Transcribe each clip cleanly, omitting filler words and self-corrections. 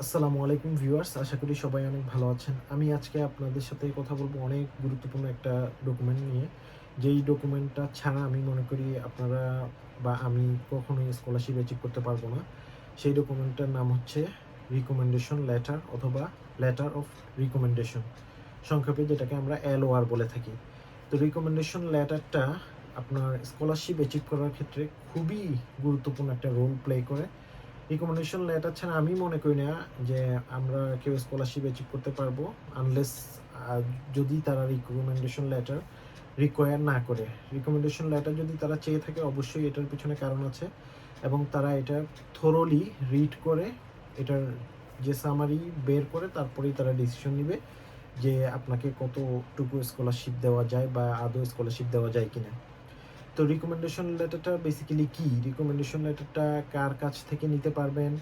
আসসালামু আলাইকুম ভিউয়ার্স, আশা করি সবাই অনেক ভালো আছেন। আমি আজকে আপনাদের সাথে কথা বলবো অনেক গুরুত্বপূর্ণ একটা ডকুমেন্ট নিয়ে। যেই ডকুমেন্টটা ছাড়া আমি মনে করি আপনারা বা আমি কখনোই স্কলারশিপ অ্যাচিভ করতে পারবো না। সেই ডকুমেন্টটার নাম হচ্ছে রিকমেন্ডেশন লেটার অথবা লেটার অফ রিকমেন্ডেশন। সংক্ষেপে যেটাকে আমরা LOR বলে থাকি। তো রিকমেন্ডেশন লেটারটা আপনার স্কলারশিপ অ্যাচিভ করার ক্ষেত্রে খুবই গুরুত্বপূর্ণ একটা রোল প্লে করে। রিকমেন্ডেশন লেটার ছাড়া আমি মনে করি না যে আমরা কেউ স্কলারশিপ অ্যাচিভ করতে পারবো, আনলেস যদি তারা রিকমেন্ডেশন লেটার রিকোয়ার না করে। রিকমেন্ডেশন লেটার যদি তারা চেয়ে থাকে, অবশ্যই এটার পিছনে কারণ আছে এবং তারা এটা থোরোলি রিড করে এটার যে সামারি বের করে তারপরেই তারা ডিসিশন নিবে যে আপনাকে কতটুকু স্কলারশিপ দেওয়া যায় বা আদৌ স্কলারশিপ দেওয়া যায় কিনা। তো রিকমেন্ডেশন লেটারটা বেসিক্যালি কি? রিকমেন্ডেশন লেটারটা কার কাছ থেকে নিতে পারবেন?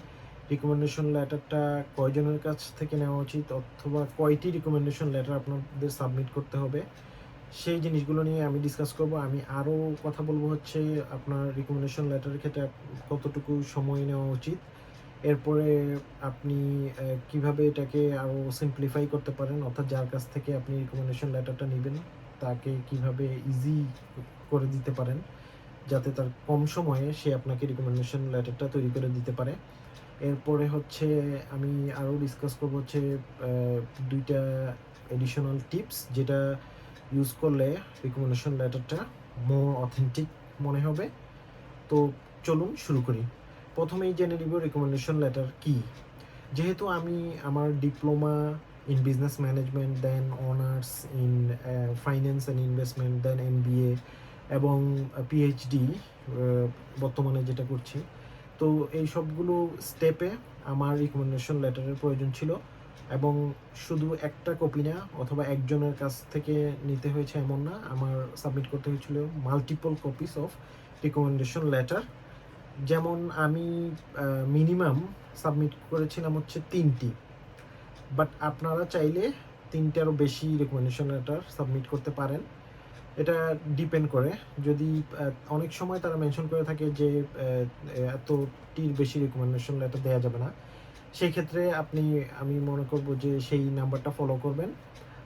রিকমেন্ডেশন লেটারটা কয়জনের কাছ থেকে নেওয়া উচিত? অথবা কয়টি রিকমেন্ডেশন লেটার আপনাদের সাবমিট করতে হবে? সেই জিনিসগুলো নিয়ে আমি ডিসকাস করব। আমি আরও কথা বলব হচ্ছে আপনার রিকমেন্ডেশন লেটারের ক্ষেত্রে কতটুকু সময় নেওয়া উচিত। এরপরে আপনি কিভাবে এটাকে আরও সিম্পলিফাই করতে পারেন, অর্থাৎ যার কাছ থেকে আপনি রিকমেন্ডেশন লেটারটা নিবেন তাকে কিভাবে ইজি করে দিতে পারেন যাতে তার কম সময়ে সে আপনাকে রিকমেন্ডেশন লেটারটা তৈরি করে দিতে পারে। এরপরে হচ্ছে আমি আরও ডিসকাস করব হচ্ছে ২ টা এডিশনাল টিপস যেটা ইউজ করলে রিকমেন্ডেশন লেটারটা মোর অথেন্টিক মনে হবে। তো চলুন শুরু করি। প্রথমেই জেনে নিব রিকমেন্ডেশন লেটার কি? যেহেতু আমি আমার diploma in business management, then honours in finance and investment, then MBA এবং PhD বর্তমানে যেটা করছি। তো এই সবগুলো স্টেপে আমার রিকমেন্ডেশন লেটারের প্রয়োজন ছিল এবং শুধু একটা কপি না অথবা একজনের কাছ থেকে নিতে হয়েছে এমন না। আমার সাবমিট করতে হয়েছিল multiple copies of recommendation letter. যেমন আমি মিনিমাম সাবমিট করেছিলাম হচ্ছে ৩টি। বাট আপনারা চাইলে ৩টেরও বেশি রিকমেন্ডেশন লেটার সাবমিট করতে পারেন। এটা ডিপেন্ড করে। যদি অনেক সময় তারা মেনশন করে থাকে যে এতটির বেশি রিকমেন্ডেশন লেটার দেয়া যাবে না। সেই ক্ষেত্রে আমি মনে করব যে সেই নাম্বারটা ফলো করবেন।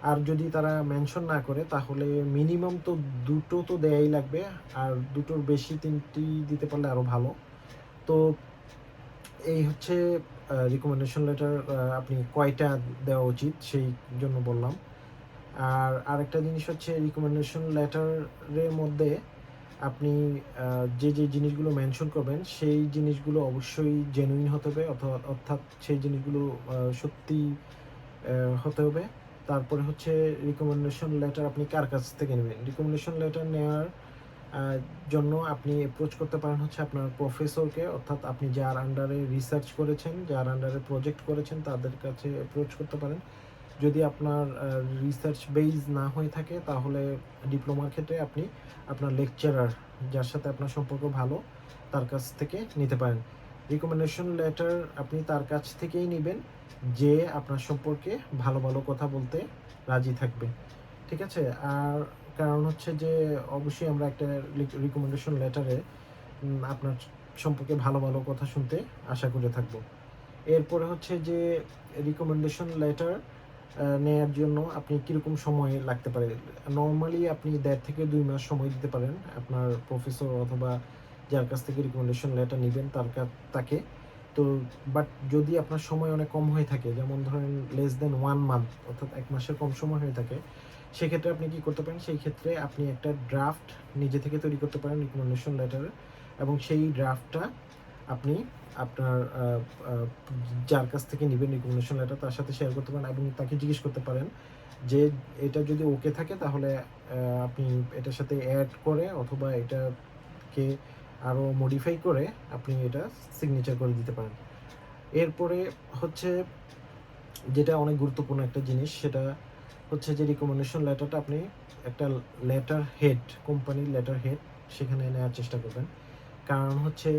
আর যদি তারা মেনশন না করে তাহলে মিনিমাম তো ২ টো তো দেয়াই লাগবে। আর ২ টোর বেশি ৩টি দিতে পারলে আরও ভালো। তো এই হচ্ছে রিকমেন্ডেশন লেটার আপনি কয়টা দেওয়া উচিত সেই জন্য বললাম। আর আরেকটা জিনিস হচ্ছে রিকমেন্ডেশন লেটারের মধ্যে আপনি যে জিনিসগুলো মেনশন করবেন সেই জিনিসগুলো অবশ্যই জেনুইন হতে হবে, অর্থাৎ সেই জিনিসগুলো সত্যি হতে হবে। তারপরে হচ্ছে রিকমেন্ডেশন লেটার আপনি কার কাছ থেকে নেবেন? রিকমেন্ডেশন লেটার নেওয়ার জন্য আপনি অ্যাপ্রোচ করতে পারেন হচ্ছে আপনার প্রফেসরকে, অর্থাৎ আপনি যার আন্ডারে রিসার্চ করেছেন, যার আন্ডারে প্রজেক্ট করেছেন তাদের কাছে অ্যাপ্রোচ করতে পারেন। যদি আপনার রিসার্চ বেইস না হয়ে থাকে তাহলে ডিপ্লোমার ক্ষেত্রে আপনি আপনার লেকচারার যার সাথে আপনার সম্পর্ক ভালো তার কাছ থেকে নিতে পারেন। রিকমেন্ডেশন লেটার আপনি তার কাছ থেকেই নিবেন যে আপনার সম্পর্কে ভালো কথা বলতে রাজি থাকবে। ঠিক আছে? আর কারণ হচ্ছে যে অবশ্যই আমরা একটা রিকমেন্ডেশন লেটারে আপনার সম্পর্কে ভালো কথা শুনতে আশা করে থাকবো। এরপরে হচ্ছে যে রিকমেন্ডেশন লেটার নেয়ার জন্য আপনি কিরকম সময় লাগতে পারে? নরমালি আপনি ১.৫ থেকে ২ মাস সময় দিতে পারেন আপনার প্রফেসর অথবা যার কাছ থেকে রিকমেন্ডেশন লেটার নিবেন তাকে। তো বাট যদি আপনার সময় অনেক কম হয়ে থাকে, যেমন ধরেন লেস দ্যান 1 মান্থ অর্থাৎ ১ মাসের কম সময় হয়ে থাকে, সেক্ষেত্রে আপনি কি করতে পারেন? সেই ক্ষেত্রে আপনি একটা ড্রাফট নিজে থেকে তৈরি করতে পারেন রিকমেন্ডেশন লেটারের এবং সেই ড্রাফটটা আপনি আপনার আ আ যার কাছ থেকে নিবেন রিকমেন্ডেশন লেটার তার সাথে শেয়ার করতে পারেন এবং তাকে জিজ্ঞেস করতে পারেন যে এটা যদি ওকে থাকে তাহলে আপনি এটার সাথে এড করে অথবা এটাকে আরও মডিফাই করে আপনি এটা সিগনেচার করে দিতে পারেন। এরপরে হচ্ছে যেটা অনেক গুরুত্বপূর্ণ একটা জিনিস সেটা হচ্ছে যে রিকমেন্ডেশন লেটারটা আপনি একটা লেটার হেড, কোম্পানির লেটার হেড সেখানে নেওয়ার চেষ্টা করবেন। কারণ হচ্ছে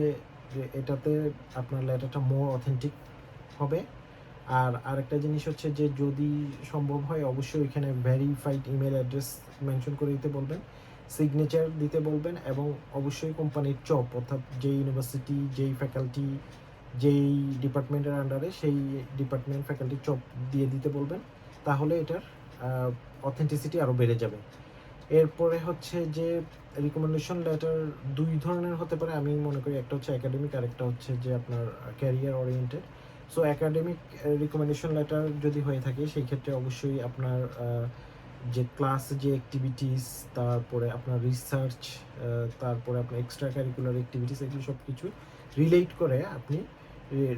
যে এটাতে আপনার লেটারটা মোর অথেন্টিক হবে। আর আরেকটা জিনিস হচ্ছে যে যদি সম্ভব হয় অবশ্যই ওইখানে ভেরিফাইড ইমেইল অ্যাড্রেস মেনশন করে দিতে বলবেন। সিগনেচার দিতে বলবেন এবং অবশ্যই কোম্পানির চপ অর্থাৎ যেই ইউনিভার্সিটি, যেই ফ্যাকাল্টি যেই ডিপার্টমেন্টের আন্ডারে সেই ডিপার্টমেন্ট ফ্যাকাল্টি জব দিয়ে দিতে বলবেন, তাহলে এটার অথেন্টিসিটি আরও বেড়ে যাবে। এরপরে হচ্ছে যে রিকমেন্ডেশন লেটার ২ ধরনের হতে পারে আমি মনে করি। একটা হচ্ছে একাডেমিক, আরেকটা হচ্ছে যে আপনার career oriented. So academic recommendation letter যদি হয়ে থাকে সেই ক্ষেত্রে অবশ্যই আপনার যে ক্লাস যে অ্যাক্টিভিটিস, তারপরে আপনার রিসার্চ, তারপরে আপনার এক্সট্রা কারিকুলার অ্যাক্টিভিটিস, এগুলো সব কিছু রিলেট করে আপনি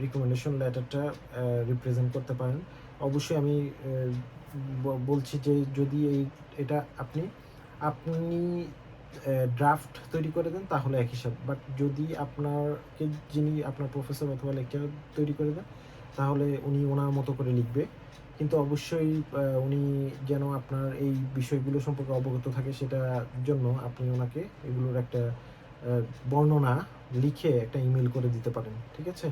রিকমেন্ডেশন লেটারটা রিপ্রেজেন্ট করতে পারেন। অবশ্যই আমি বলছি যে যদি এটা আপনি আপনি ড্রাফট তৈরি করে দেন তাহলে এক হিসাব, বাট যদি আপনাকে যিনি আপনার প্রফেসর অথবা লেকচারার তৈরি করে দেন তাহলে উনি ওনার মতো করে লিখবে। কিন্তু অবশ্যই উনি যেন আপনার এই বিষয়গুলো সম্পর্কে অবগত থাকে, সেটার জন্য আপনি ওনাকে এগুলোর একটা বর্ণনা লিখে একটা ইমেল করে দিতে পারেন, ঠিক আছে?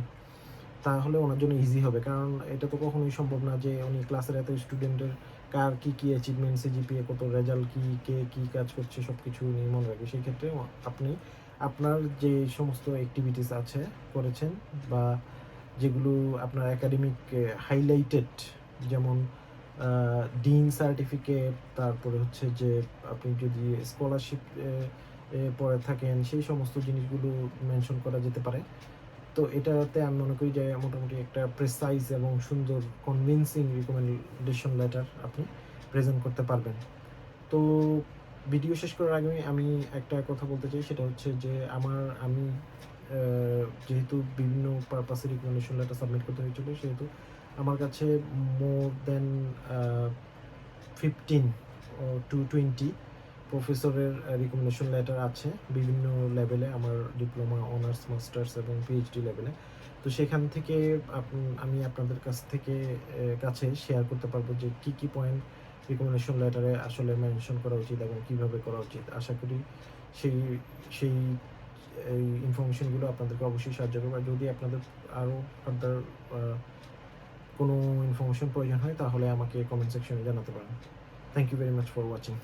তাহলে ওনার জন্য ইজি হবে। কারণ এটা তো কখনোই সম্ভব না যে উনি ক্লাসের এত স্টুডেন্টের কার কী অ্যাচিভমেন্ট, সিজিপিএ কত, রেজাল্ট কী, কে কী কাজ করছে সব কিছু উনি মনে রাখবে। সেই ক্ষেত্রে আপনি আপনার যে সমস্ত অ্যাক্টিভিটিস আছে করেছেন, বা যেগুলো আপনার একাডেমিক হাইলাইটেড, যেমন ডিন সার্টিফিকেট, তারপরে হচ্ছে যে আপনি যদি স্কলারশিপ পড়ে থাকেন, সেই সমস্ত জিনিসগুলো মেনশন করা যেতে পারে। তো এটাতে আমি মনে করি যে মোটামুটি একটা প্রেসাইজ এবং সুন্দর কনভিন্সিং রিকমেন্ডেশন লেটার আপনি প্রেজেন্ট করতে পারবেন। তো ভিডিও শেষ করার আগে আমি একটা কথা বলতে চাই, সেটা হচ্ছে যে আমি যেহেতু বিভিন্ন পারপাসে রিকমেন্ডেশন লেটার সাবমিট করতে হয়েছিল, সেহেতু আমার কাছে মোর দেন 15 টু 20 প্রফেসরের রিকমেন্ডেশন লেটার আছে বিভিন্ন লেভেলে, আমার ডিপ্লোমা, অনার্স, মাস্টার্স এবং পিএইচডি লেভেলে। তো সেখান থেকে আমি আপনাদের কাছে শেয়ার করতে পারবো যে কী পয়েন্ট রিকমেন্ডেশন লেটারে আসলে মেনশন করা উচিত এবং কীভাবে করা উচিত। আশা করি সেই সেই এই ইনফরমেশনগুলো আপনাদেরকে অবশ্যই সাহায্য করবে। আর যদি আপনাদের আরও ফার্দার কোনো ইনফরমেশন প্রয়োজন হয় তাহলে আমাকে কমেন্ট সেকশনে জানাতে পারেন। Thank you very much for watching.